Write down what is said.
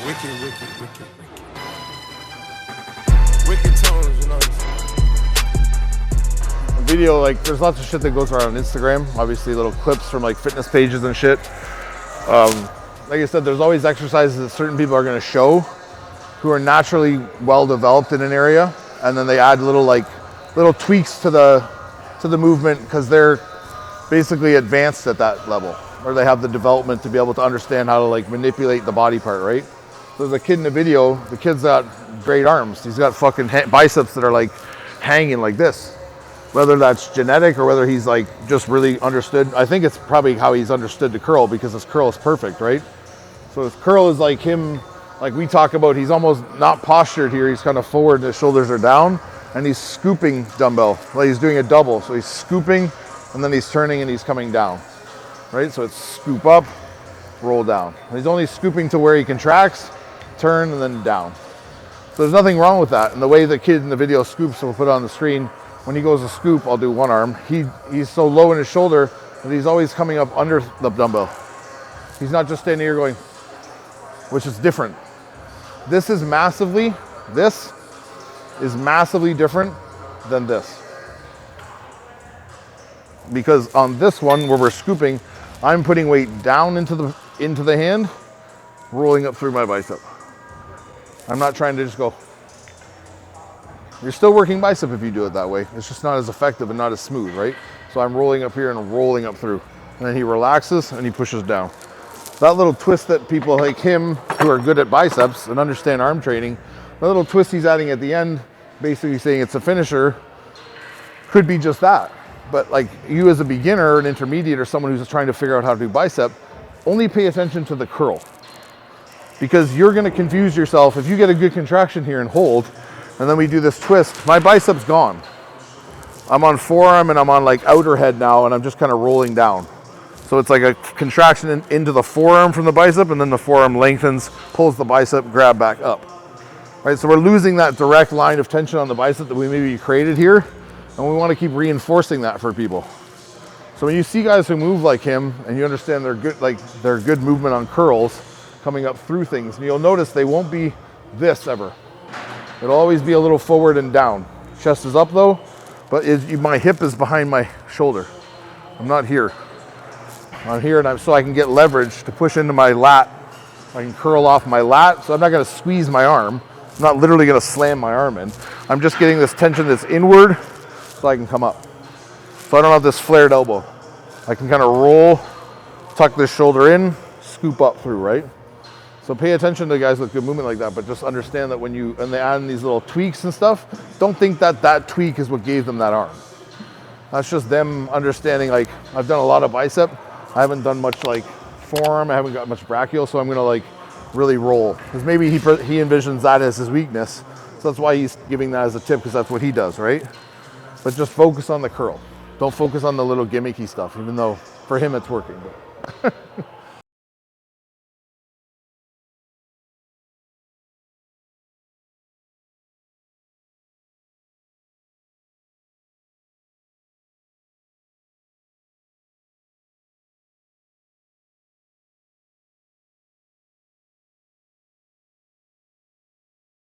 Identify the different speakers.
Speaker 1: Wicked. Wicked tones, you know.
Speaker 2: Video, like, there's lots of shit that goes around on Instagram. Obviously, little clips from like fitness pages and shit. Like I said, there's always exercises that certain people are going to show who are naturally well developed in an area, and then they add little tweaks to the movement because they're basically advanced at that level, or they have the development to be able to understand how to like manipulate the body part, right? So there's a kid in the video. The kid's got great arms. He's got fucking biceps that are like hanging like this. Whether that's genetic or whether he's like just really understood. I think it's probably how he's understood to curl, because his curl is perfect, right? So his curl is like him, like we talk about, he's almost not postured here. He's kind of forward and his shoulders are down, and he's scooping dumbbell. Well, he's doing a double. So he's scooping and then he's turning and he's coming down, right? So it's scoop up, roll down. And he's only scooping to where he contracts, turn, and then down. So there's nothing wrong with that. And the way the kid in the video scoops, we'll put it on the screen. When he goes to scoop, I'll do one arm. He's so low in his shoulder that he's always coming up under the dumbbell. He's not just standing here going, which is different. This is massively different than this. Because on this one where we're scooping, I'm putting weight down into the hand, rolling up through my bicep. I'm not trying to just go. You're still working bicep if you do it that way. It's just not as effective and not as smooth, right? So I'm rolling up here and rolling up through. And then he relaxes and he pushes down. That little twist that people like him who are good at biceps and understand arm training, the little twist he's adding at the end, basically saying it's a finisher, could be just that. But like you as a beginner or an intermediate or someone who's trying to figure out how to do bicep, only pay attention to the curl. Because you're gonna confuse yourself. If you get a good contraction here and hold, and then we do this twist, my bicep's gone. I'm on forearm and I'm on like outer head now, and I'm just kind of rolling down. So it's like a contraction into the forearm from the bicep, and then the forearm lengthens, pulls the bicep, grab back up. Right, so we're losing that direct line of tension on the bicep that we maybe created here, and we want to keep reinforcing that for people. So when you see guys who move like him, and you understand they're good movement on curls, coming up through things, and you'll notice they won't be this ever. It'll always be a little forward and down. Chest is up though, but my hip is behind my shoulder. I'm not here. I'm here, and so I can get leverage to push into my lat. I can curl off my lat, so I'm not gonna squeeze my arm. I'm not literally gonna slam my arm in. I'm just getting this tension that's inward so I can come up. So I don't have this flared elbow. I can kind of roll, tuck this shoulder in, scoop up through, right? So pay attention to guys with good movement like that, but just understand that and they add in these little tweaks and stuff, don't think that tweak is what gave them that arm. That's just them understanding, like, I've done a lot of bicep. I haven't done much like forearm. I haven't got much brachial, so I'm gonna like really roll. Because maybe he envisions that as his weakness. So that's why he's giving that as a tip, because that's what he does, right? But just focus on the curl. Don't focus on the little gimmicky stuff, even though for him it's working. But